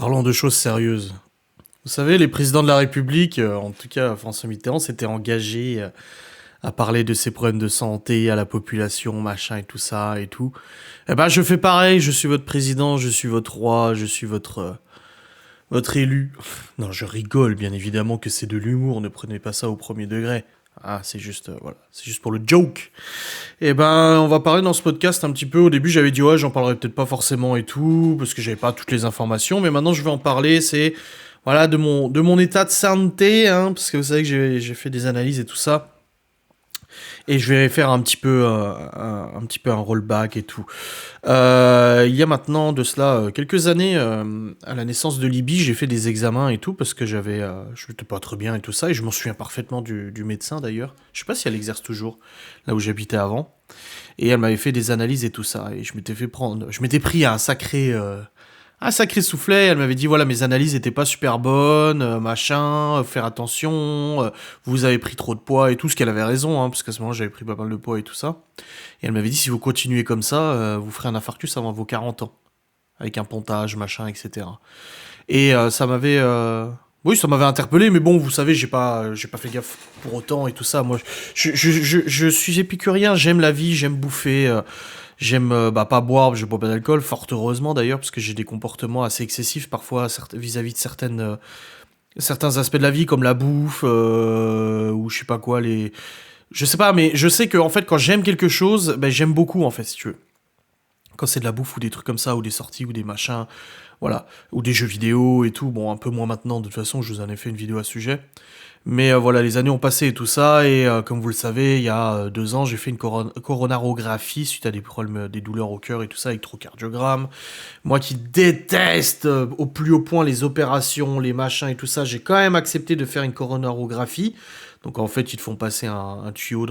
Parlons de choses sérieuses. Vous savez, les présidents de la République, en tout cas François Mitterrand, s'étaient engagés à parler de ses problèmes de santé à la population, machin et tout ça et tout. Eh ben, je fais pareil, je suis votre président, je suis votre roi, je suis votre élu. Non, je rigole, bien évidemment que c'est de l'humour, ne prenez pas ça au premier degré. Ah, c'est juste, voilà, c'est juste pour le joke. Eh ben, on va parler dans ce podcast un petit peu. Au début, j'avais dit, ouais, j'en parlerai peut-être pas forcément et tout, parce que j'avais pas toutes les informations, mais maintenant, je vais en parler. C'est, voilà, de mon état de santé, hein, parce que vous savez que j'ai fait des analyses et tout ça. Et je vais faire un petit peu un rollback et tout. Il y a maintenant de cela quelques années, à la naissance de Libye, j'ai fait des examens et tout parce que je n'étais pas très bien et tout ça, et je m'en souviens parfaitement du médecin d'ailleurs. Je sais pas si elle exerce toujours là où j'habitais avant, et elle m'avait fait des analyses et tout ça, et je m'étais pris un sacré soufflet. Elle m'avait dit voilà, mes analyses étaient pas super bonnes, machin, faire attention, vous avez pris trop de poids et tout, ce qu'elle avait raison, hein, parce qu'à ce moment j'avais pris pas mal de poids et tout ça. Et elle m'avait dit si vous continuez comme ça, vous ferez un infarctus avant vos 40 ans, avec un pontage, machin, etc. Et oui, ça m'avait interpellé, mais bon, vous savez, j'ai pas fait gaffe pour autant et tout ça. Moi, je suis épicurien, j'aime la vie, j'aime bouffer, j'aime bah, pas boire, je bois pas d'alcool, fort heureusement d'ailleurs, parce que j'ai des comportements assez excessifs parfois vis-à-vis de certains aspects de la vie, comme la bouffe, ou je sais pas quoi, je sais pas, mais je sais que en fait, quand j'aime quelque chose, ben, j'aime beaucoup en fait, si tu veux. Quand c'est de la bouffe ou des trucs comme ça, ou des sorties, ou des machins, voilà, ou des jeux vidéo et tout, bon, un peu moins maintenant, de toute façon, je vous en ai fait une vidéo à ce sujet. Mais voilà, les années ont passé et tout ça, et comme vous le savez, il y a 2 ans, j'ai fait une coronarographie suite à des problèmes, des douleurs au cœur et tout ça, électrocardiogramme. Moi qui déteste au plus haut point les opérations, les machins et tout ça, j'ai quand même accepté de faire une coronarographie. Donc en fait, ils te font passer un tuyau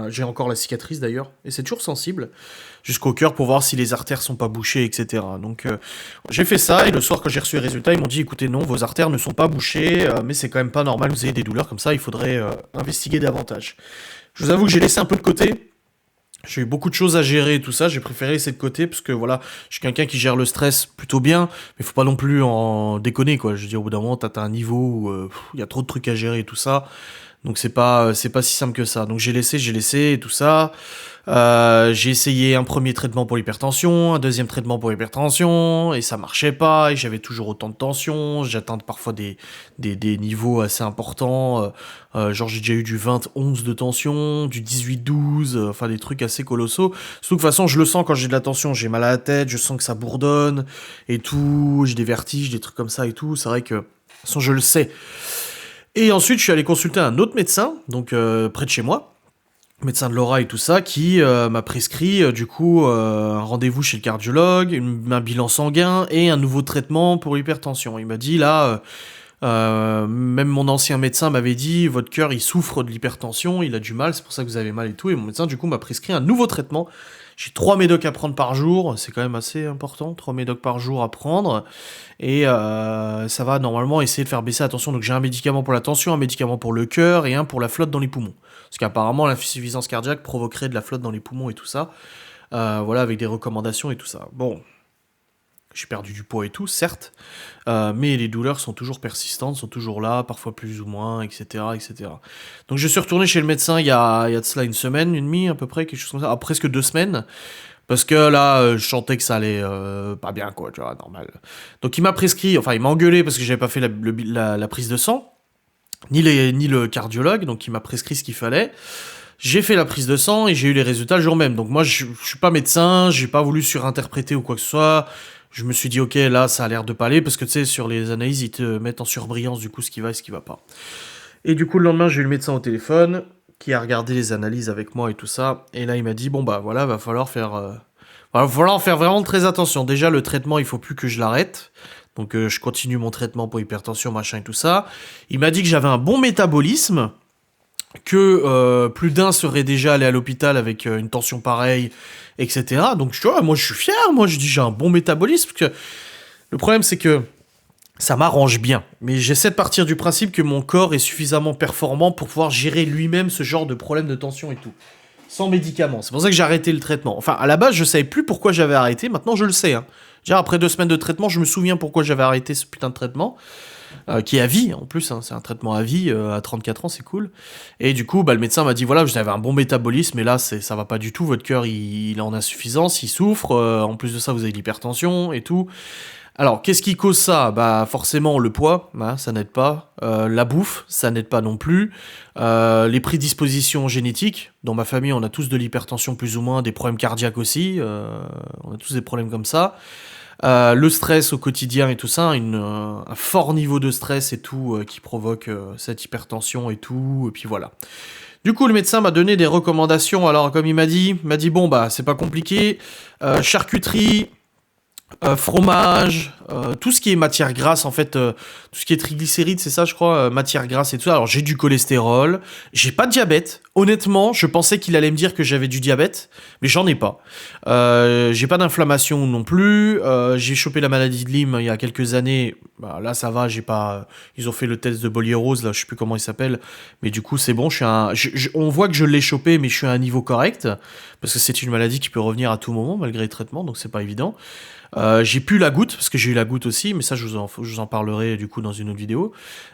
J'ai encore la cicatrice d'ailleurs, et c'est toujours sensible, jusqu'au cœur pour voir si les artères sont pas bouchées, etc. Donc j'ai fait ça, et le soir quand j'ai reçu les résultats, ils m'ont dit écoutez non, vos artères ne sont pas bouchées, mais c'est quand même pas normal, vous avez des douleurs comme ça, il faudrait investiguer davantage. Je vous avoue que j'ai laissé un peu de côté. J'ai eu beaucoup de choses à gérer et tout ça, j'ai préféré laisser de côté parce que voilà, je suis quelqu'un qui gère le stress plutôt bien, mais faut pas non plus en déconner quoi. Je veux dire, au bout d'un moment, t'as un niveau où il y a trop de trucs à gérer et tout ça. Donc c'est pas si simple que ça. Donc j'ai laissé et tout ça. J'ai essayé un premier traitement pour l'hypertension, un deuxième traitement pour l'hypertension, et ça marchait pas, et j'avais toujours autant de tension, j'atteins parfois des niveaux assez importants, genre j'ai déjà eu du 20-11 de tension, du 18-12, enfin des trucs assez colossaux. Surtout que de toute façon je le sens quand j'ai de la tension, j'ai mal à la tête, je sens que ça bourdonne, et tout, j'ai des vertiges, des trucs comme ça et tout, c'est vrai que, de toute façon je le sais. Et ensuite, je suis allé consulter un autre médecin, donc près de chez moi, médecin de l'oreille et tout ça, qui m'a prescrit du coup un rendez-vous chez le cardiologue, un bilan sanguin et un nouveau traitement pour l'hypertension. Il m'a dit là, même mon ancien médecin m'avait dit votre cœur il souffre de l'hypertension, il a du mal, c'est pour ça que vous avez mal et tout. Et mon médecin du coup m'a prescrit un nouveau traitement. J'ai 3 médocs à prendre par jour, c'est quand même assez important, 3 médocs par jour à prendre. Et ça va normalement essayer de faire baisser la tension. Donc j'ai un médicament pour la tension, un médicament pour le cœur et un pour la flotte dans les poumons. Parce qu'apparemment l'insuffisance cardiaque provoquerait de la flotte dans les poumons et tout ça. Voilà, avec des recommandations et tout ça. Bon, j'ai perdu du poids et tout, certes, mais les douleurs sont toujours persistantes, sont toujours là, parfois plus ou moins, etc., etc. Donc je suis retourné chez le médecin il y a de cela une semaine, une demie à peu près, quelque chose comme ça, presque 2 semaines, parce que là, je sentais que ça allait pas bien, quoi, tu vois, normal. Donc il m'a prescrit, enfin il m'a engueulé parce que j'avais pas fait la prise de sang, ni le cardiologue, donc il m'a prescrit ce qu'il fallait. J'ai fait la prise de sang et j'ai eu les résultats le jour même. Donc moi, je suis pas médecin, j'ai pas voulu surinterpréter ou quoi que ce soit. Je me suis dit, ok, là, ça a l'air de pas aller, parce que tu sais, sur les analyses, ils te mettent en surbrillance du coup ce qui va et ce qui va pas. Et du coup, le lendemain, j'ai eu le médecin au téléphone, qui a regardé les analyses avec moi et tout ça. Et là, il m'a dit, bon bah voilà, va falloir faire vraiment très attention. Déjà, le traitement, il faut plus que je l'arrête. Donc je continue mon traitement pour hypertension, machin et tout ça. Il m'a dit que j'avais un bon métabolisme, que plus d'un serait déjà allé à l'hôpital avec une tension pareille, etc. Donc tu vois, moi je suis fier, moi je dis j'ai un bon métabolisme, parce que le problème c'est que ça m'arrange bien, mais j'essaie de partir du principe que mon corps est suffisamment performant pour pouvoir gérer lui-même ce genre de problème de tension et tout, sans médicaments. C'est pour ça que j'ai arrêté le traitement. Enfin, à la base, je savais plus pourquoi j'avais arrêté, maintenant je le sais, hein. Déjà, après 2 semaines de traitement, je me souviens pourquoi j'avais arrêté ce putain de traitement, qui est à vie en plus, hein, c'est un traitement à vie, à 34 ans, c'est cool. Et du coup, le médecin m'a dit, voilà, vous avez un bon métabolisme, mais là, ça va pas du tout, votre cœur, il est en insuffisance, il souffre, en plus de ça, vous avez l'hypertension et tout. Alors, qu'est-ce qui cause ça? Bah, forcément, le poids, hein, ça n'aide pas. La bouffe, ça n'aide pas non plus. Les prédispositions génétiques. Dans ma famille, on a tous de l'hypertension plus ou moins, des problèmes cardiaques aussi. On a tous des problèmes comme ça. Le stress au quotidien et tout ça, un fort niveau de stress et tout qui provoque cette hypertension et tout. Et puis voilà. Du coup, le médecin m'a donné des recommandations. Alors, comme il m'a dit bon, bah, c'est pas compliqué. Charcuterie. Fromage, tout ce qui est matière grasse en fait, tout ce qui est triglycérides, c'est ça je crois, matière grasse et tout ça. Alors j'ai du cholestérol, j'ai pas de diabète. Honnêtement, je pensais qu'il allait me dire que j'avais du diabète, mais j'en ai pas. J'ai pas d'inflammation non plus. J'ai chopé la maladie de Lyme il y a quelques années. Bah, là ça va, j'ai pas. Ils ont fait le test de Bolierose là, je sais plus comment il s'appelle, mais du coup c'est bon. On voit que je l'ai chopé, mais je suis à un niveau correct parce que c'est une maladie qui peut revenir à tout moment malgré le traitement, donc c'est pas évident. J'ai plus la goutte, parce que j'ai eu la goutte aussi, mais ça je vous en parlerai du coup dans une autre vidéo.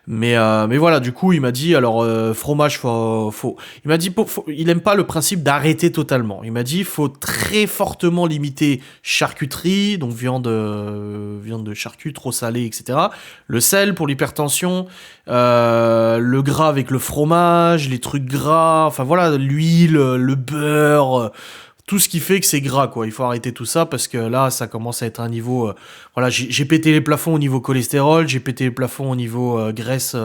Mais voilà, du coup il m'a dit, alors fromage, il m'a dit, il aime pas le principe d'arrêter totalement. Il m'a dit, faut très fortement limiter charcuterie, donc viande de charcut, trop salée, etc. Le sel pour l'hypertension, le gras avec le fromage, les trucs gras, enfin voilà, l'huile, le beurre, tout ce qui fait que c'est gras, quoi. Il faut arrêter tout ça parce que là, ça commence à être un niveau. Voilà, j'ai pété les plafonds au niveau cholestérol, j'ai pété les plafonds au niveau graisse,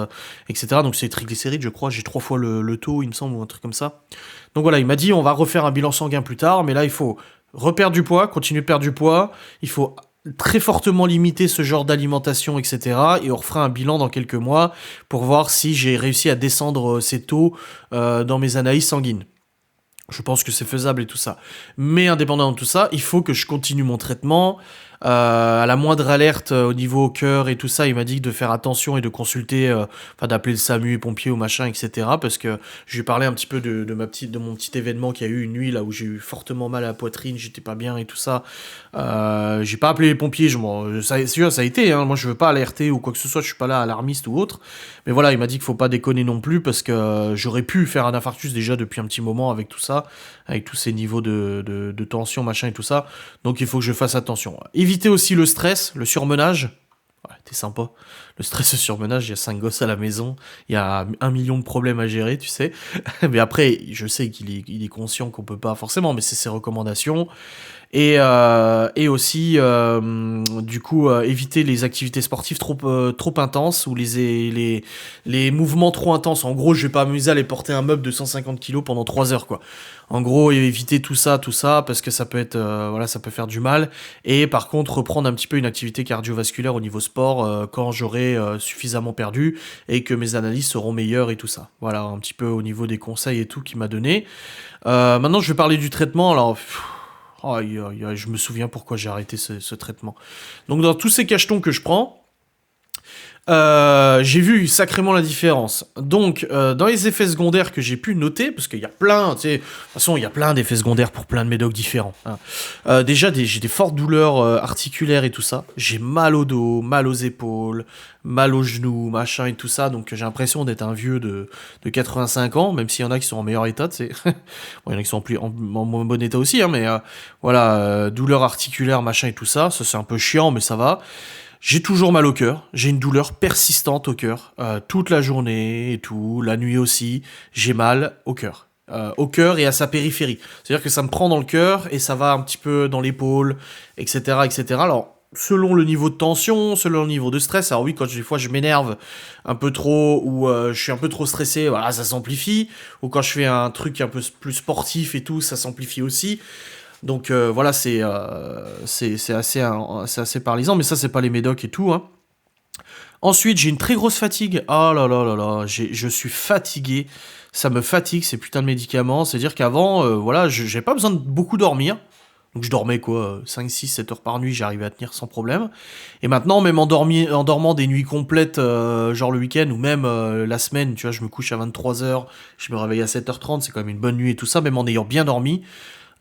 etc. Donc c'est triglycérides, je crois. J'ai 3 fois le taux, il me semble, ou un truc comme ça. Donc voilà, il m'a dit on va refaire un bilan sanguin plus tard, mais là, il faut reperdre du poids, continuer de perdre du poids. Il faut très fortement limiter ce genre d'alimentation, etc. Et on refera un bilan dans quelques mois pour voir si j'ai réussi à descendre ces taux dans mes analyses sanguines. Je pense que c'est faisable et tout ça. Mais indépendamment de tout ça, il faut que je continue mon traitement. À la moindre alerte au niveau cœur et tout ça, il m'a dit de faire attention et de consulter, enfin d'appeler le SAMU, pompiers ou machin, etc. Parce que je lui ai parlé un petit peu de mon petit événement qu'il y a eu une nuit là où j'ai eu fortement mal à la poitrine, j'étais pas bien et tout ça. J'ai pas appelé les pompiers, ça a été, hein. Moi je veux pas alerter ou quoi que ce soit, je suis pas là alarmiste ou autre. Mais voilà, il m'a dit qu'il faut pas déconner non plus parce que j'aurais pu faire un infarctus déjà depuis un petit moment avec tout ça, avec tous ces niveaux de tension, machin et tout ça. Donc il faut que je fasse attention. Éviter aussi le stress, le surmenage. Ouais, t'es sympa. Le stress, le surmenage, il y a 5 gosses à la maison, il y a 1 million de problèmes à gérer, tu sais. Mais après, je sais qu'il est conscient qu'on peut pas forcément, mais c'est ses recommandations. Et aussi, du coup, éviter les activités sportives trop intenses ou les mouvements trop intenses. En gros, je vais pas m'amuser à aller porter un meuble de 150 kilos pendant 3 heures, quoi. En gros, éviter tout ça, parce que ça peut être, voilà, ça peut faire du mal. Et par contre, reprendre un petit peu une activité cardiovasculaire au niveau sport quand j'aurai suffisamment perdu et que mes analyses seront meilleures et tout ça. Voilà, un petit peu au niveau des conseils et tout qu'il m'a donné. Maintenant, je vais parler du traitement. Alors, je me souviens pourquoi j'ai arrêté ce traitement. Donc, dans tous ces cachetons que je prends, j'ai vu sacrément la différence. Donc, dans les effets secondaires que j'ai pu noter, parce qu'il y a plein, tu sais, de toute façon, il y a plein d'effets secondaires pour plein de médocs différents, hein. Déjà, j'ai des fortes douleurs articulaires et tout ça. J'ai mal au dos, mal aux épaules, mal aux genoux, machin et tout ça. Donc, j'ai l'impression d'être un vieux de 85 ans, même s'il y en a qui sont en meilleur état, tu sais. Bon, il y en a qui sont en moins bon état aussi, hein, mais voilà, douleurs articulaires, machin et tout ça. Ça, c'est un peu chiant, mais ça va. J'ai toujours mal au cœur, j'ai une douleur persistante au cœur, toute la journée et tout, la nuit aussi, j'ai mal au cœur et à sa périphérie. C'est-à-dire que ça me prend dans le cœur et ça va un petit peu dans l'épaule, etc., etc. Alors, selon le niveau de tension, selon le niveau de stress, alors oui, quand des fois je m'énerve un peu trop ou je suis un peu trop stressé, voilà, ça s'amplifie. Ou quand je fais un truc un peu plus sportif et tout, ça s'amplifie aussi. Donc voilà, c'est assez paralysant, mais ça, c'est pas les médocs et tout, hein. Ensuite, j'ai une très grosse fatigue. Oh là là là là, je suis fatigué. Ça me fatigue, ces putains de médicaments. C'est-à-dire qu'avant, voilà, j'avais pas besoin de beaucoup dormir. Donc je dormais quoi, 5, 6, 7 heures par nuit, j'arrivais à tenir sans problème. Et maintenant, même en dormant des nuits complètes, genre le week-end ou même la semaine, tu vois, je me couche à 23 heures, je me réveille à 7h30, c'est quand même une bonne nuit et tout ça, même en ayant bien dormi.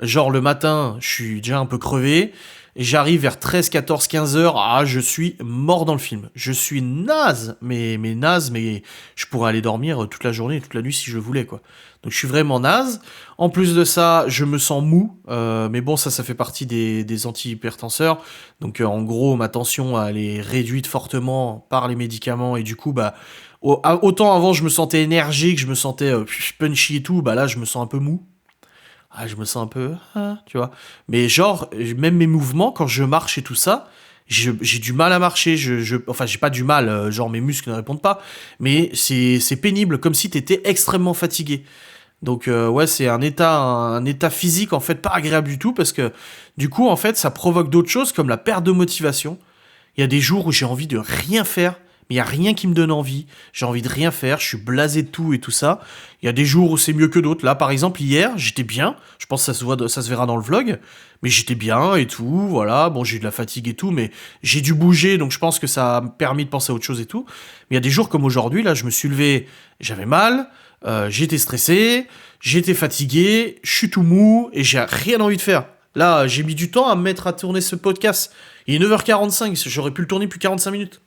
Genre le matin, je suis déjà un peu crevé. et j'arrive vers 13, 14, 15 heures, je suis mort dans le film. Je suis naze, mais naze, mais je pourrais aller dormir toute la journée et toute la nuit si je voulais, quoi. Donc je suis vraiment naze. En plus de ça, je me sens mou, mais bon, ça fait partie des antihypertenseurs. Donc en gros, ma tension, elle est réduite fortement par les médicaments, et du coup, bah, autant avant je me sentais énergique, je me sentais punchy et tout, bah là je me sens un peu mou. Je me sens un peu, tu vois. Mais genre, même mes mouvements, quand je marche et tout ça, j'ai du mal à marcher. Enfin, j'ai pas du mal, genre mes muscles ne répondent pas, mais c'est pénible, comme si t'étais extrêmement fatigué. Donc ouais, c'est un état physique en fait pas agréable du tout, parce que du coup en fait ça provoque d'autres choses comme la perte de motivation. Il y a des jours où j'ai envie de rien faire, mais il y a rien qui me donne envie. J'ai envie de rien faire, je suis blasé de tout et tout ça. Il y a des jours où c'est mieux que d'autres. Là, par exemple, hier, j'étais bien. Je pense que ça se verra dans le vlog, mais j'étais bien et tout. Voilà, bon, j'ai eu de la fatigue et tout, mais j'ai dû bouger, donc je pense que ça m'a permis de penser à autre chose et tout. Mais il y a des jours comme aujourd'hui, là, je me suis levé, j'avais mal, j'étais stressé, j'étais fatigué, je suis tout mou et j'ai rien envie de faire. Là, j'ai mis du temps à me mettre à tourner ce podcast. Il est 9h45, j'aurais pu le tourner depuis 45 minutes.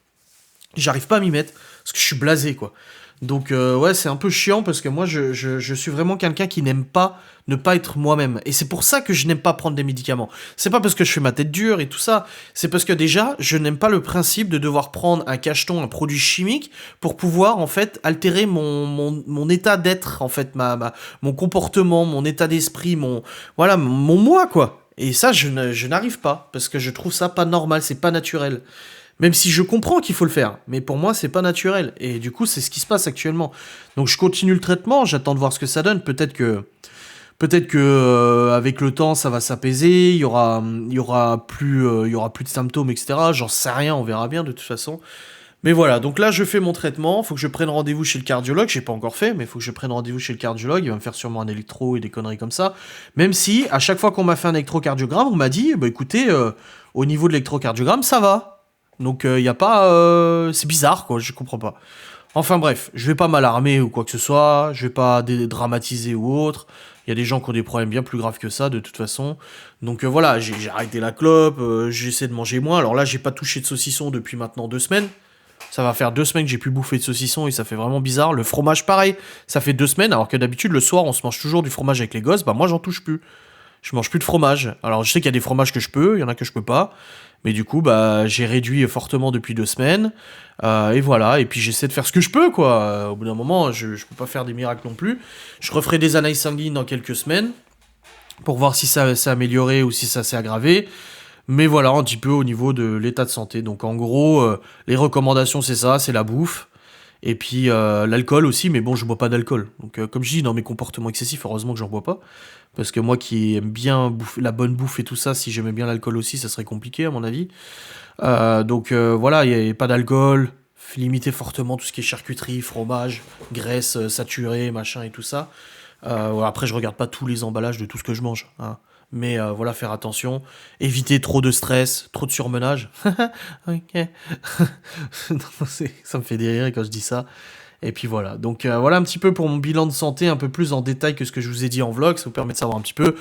J'arrive pas à m'y mettre, parce que je suis blasé, quoi. Donc, ouais, c'est un peu chiant, parce que moi, je suis vraiment quelqu'un qui n'aime pas ne pas être moi-même. Et c'est pour ça que je n'aime pas prendre des médicaments. C'est pas parce que je fais ma tête dure et tout ça, c'est parce que déjà, je n'aime pas le principe de devoir prendre un cacheton, un produit chimique, pour pouvoir, en fait, altérer mon état d'être, en fait, mon comportement, mon état d'esprit, voilà, mon moi, quoi. Et ça, je n'arrive pas, parce que je trouve ça pas normal, c'est pas naturel. Même si je comprends qu'il faut le faire, mais pour moi c'est pas naturel. Et du coup c'est ce qui se passe actuellement. Donc je continue le traitement, j'attends de voir ce que ça donne. Peut-être que avec le temps ça va s'apaiser, il y aura plus de symptômes, etc. J'en sais rien, on verra bien de toute façon. Mais voilà, donc là je fais mon traitement, faut que je prenne rendez-vous chez le cardiologue, j'ai pas encore fait, mais faut que je prenne rendez-vous chez le cardiologue, il va me faire sûrement un électro et des conneries comme ça. Même si à chaque fois qu'on m'a fait un électrocardiogramme, on m'a dit, bah écoutez, au niveau de l'électrocardiogramme ça va. Donc y a pas, c'est bizarre quoi, je comprends pas. Enfin bref, je vais pas m'alarmer ou quoi que ce soit, je vais pas dramatiser ou autre. Il y a des gens qui ont des problèmes bien plus graves que ça de toute façon. Donc voilà, j'ai arrêté la clope, j'essaie de manger moins. Alors là, j'ai pas touché de saucisson depuis maintenant 2 semaines. Ça va faire 2 semaines que j'ai pu bouffer de saucisson et ça fait vraiment bizarre. Le fromage, pareil, ça fait 2 semaines, alors que d'habitude le soir on se mange toujours du fromage avec les gosses. Bah moi j'en touche plus. Je mange plus de fromage. Alors je sais qu'il y a des fromages que je peux, il y en a que je peux pas. Mais du coup, bah, j'ai réduit fortement depuis 2 semaines. Et voilà, et puis j'essaie de faire ce que je peux, quoi. Au bout d'un moment, je peux pas faire des miracles non plus. Je referai des analyses sanguines dans quelques semaines pour voir si ça s'est amélioré ou si ça s'est aggravé. Mais voilà, un petit peu au niveau de l'état de santé. Donc en gros, les recommandations, c'est ça, c'est la bouffe. Et puis l'alcool aussi, mais bon, je bois pas d'alcool. Donc comme je dis, dans mes comportements excessifs, heureusement que j'en bois pas. Parce que moi qui aime bien la bonne bouffe et tout ça, si j'aimais bien l'alcool aussi, ça serait compliqué à mon avis. Donc voilà, il n'y a pas d'alcool. Limiter fortement tout ce qui est charcuterie, fromage, graisse saturée, machin et tout ça. Voilà, après, je regarde pas tous les emballages de tout ce que je mange, hein. Mais voilà, faire attention. Éviter trop de stress, trop de surmenage. Ok. Non, ça me fait des rires quand je dis ça. Et puis voilà, donc voilà un petit peu pour mon bilan de santé, un peu plus en détail que ce que je vous ai dit en vlog, ça vous permet de savoir un petit peu.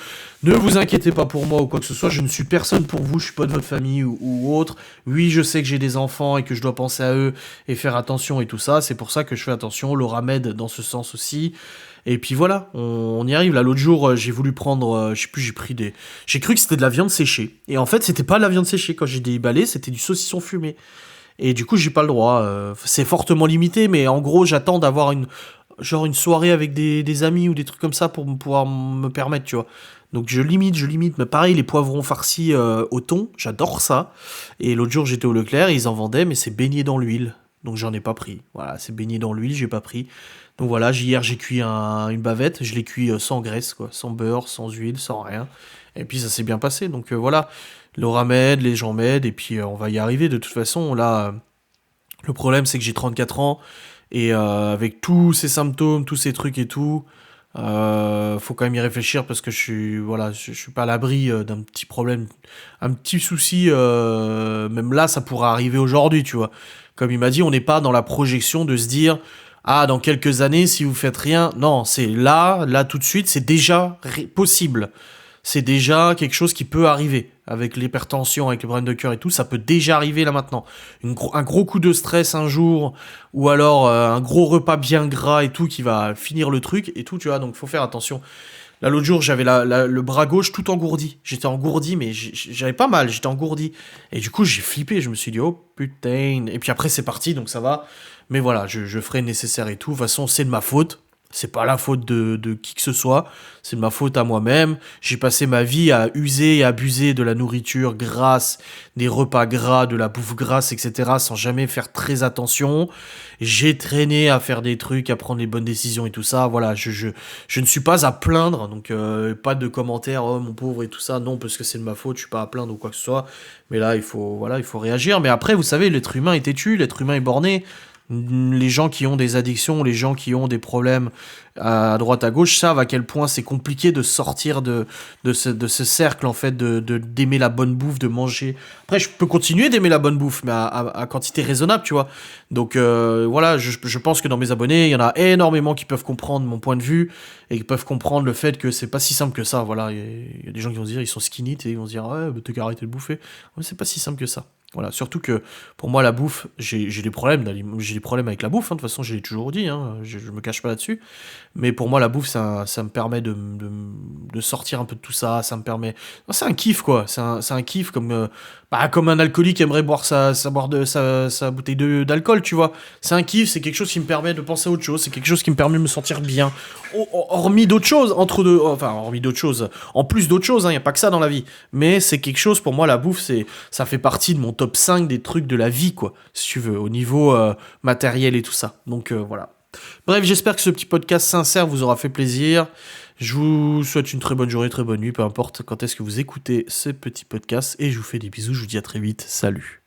Ne vous inquiétez pas pour moi ou quoi que ce soit, je ne suis personne pour vous, je suis pas de votre famille ou autre. Oui, je sais que j'ai des enfants et que je dois penser à eux et faire attention et tout ça, c'est pour ça que je fais attention, Laura m'aide dans ce sens aussi. Et puis voilà, on y arrive. Là, l'autre jour, j'ai voulu prendre, je sais plus, j'ai cru que c'était de la viande séchée. Et en fait, c'était pas de la viande séchée. Quand j'ai déballé, c'était du saucisson fumé. Et du coup, j'ai pas le droit. C'est fortement limité, mais en gros, j'attends d'avoir une soirée avec des amis ou des trucs comme ça pour pouvoir me permettre, tu vois. Donc je limite. Mais pareil, les poivrons farcis au thon, j'adore ça. Et l'autre jour, j'étais au Leclerc, ils en vendaient, mais c'est baigné dans l'huile. Donc j'en ai pas pris. Voilà, c'est baigné dans l'huile, j'ai pas pris. Donc voilà, hier, j'ai cuit une bavette. Je l'ai cuit sans graisse, quoi. Sans beurre, sans huile, sans rien. Et puis ça s'est bien passé. Donc voilà. Laura m'aide, les gens m'aident, et puis on va y arriver de toute façon. Là, le problème c'est que j'ai 34 ans, et avec tous ces symptômes, tous ces trucs et tout, faut quand même y réfléchir parce que je suis pas à l'abri d'un petit problème, un petit souci, même là ça pourrait arriver aujourd'hui, tu vois. Comme il m'a dit, on n'est pas dans la projection de se dire, ah, dans quelques années, si vous faites rien, non, c'est là tout de suite, c'est déjà possible. C'est déjà quelque chose qui peut arriver. avec l'hypertension, avec les problèmes de cœur et tout, ça peut déjà arriver là maintenant. Un gros coup de stress un jour, ou alors un gros repas bien gras et tout qui va finir le truc et tout, tu vois, donc faut faire attention. Là, l'autre jour, j'avais le bras gauche tout engourdi. J'étais engourdi, mais j'avais pas mal, j'étais engourdi. Et du coup, j'ai flippé, je me suis dit, oh putain. Et puis après, c'est parti, donc ça va. Mais voilà, je ferai le nécessaire et tout. De toute façon, c'est de ma faute. C'est pas la faute de qui que ce soit. C'est de ma faute à moi-même. J'ai passé ma vie à user et abuser de la nourriture grasse, des repas gras, de la bouffe grasse, etc. sans jamais faire très attention. J'ai traîné à faire des trucs, à prendre les bonnes décisions et tout ça. Voilà, je ne suis pas à plaindre. Donc, pas de commentaires, oh mon pauvre et tout ça. Non, parce que c'est de ma faute, je suis pas à plaindre ou quoi que ce soit. Mais là, il faut réagir. Mais après, vous savez, l'être humain est têtu, l'être humain est borné. Les gens qui ont des addictions, les gens qui ont des problèmes à droite à gauche savent à quel point c'est compliqué de sortir de ce cercle en fait d'aimer la bonne bouffe, de manger. Après, je peux continuer d'aimer la bonne bouffe, mais à quantité raisonnable, tu vois. Donc voilà, je pense que dans mes abonnés, il y en a énormément qui peuvent comprendre mon point de vue et qui peuvent comprendre le fait que c'est pas si simple que ça. Voilà, il y a des gens qui vont se dire ils sont skinny et ils vont se dire ouais, bah, t'as qu'à arrêter de bouffer. Ouais, c'est pas si simple que ça. Voilà, surtout que pour moi la bouffe, j'ai des problèmes, j'ai des problèmes avec la bouffe, hein, de toute façon je l'ai toujours dit, hein, je me cache pas là-dessus, mais pour moi la bouffe ça me permet de sortir un peu de tout ça, ça me permet... C'est un kiff quoi, c'est un kiff comme un alcoolique aimerait boire sa bouteille d'alcool, tu vois, c'est un kiff, c'est quelque chose qui me permet de penser à autre chose, c'est quelque chose qui me permet de me sentir bien, hormis d'autres choses, hormis d'autres choses, en plus d'autres choses, il n'y a pas que ça dans la vie, mais c'est quelque chose, pour moi la bouffe ça fait partie de mon top 5 des trucs de la vie, quoi, si tu veux, au niveau matériel et tout ça. Donc voilà. Bref, j'espère que ce petit podcast sincère vous aura fait plaisir. Je vous souhaite une très bonne journée, très bonne nuit, peu importe quand est-ce que vous écoutez ce petit podcast. Et je vous fais des bisous, je vous dis à très vite. Salut.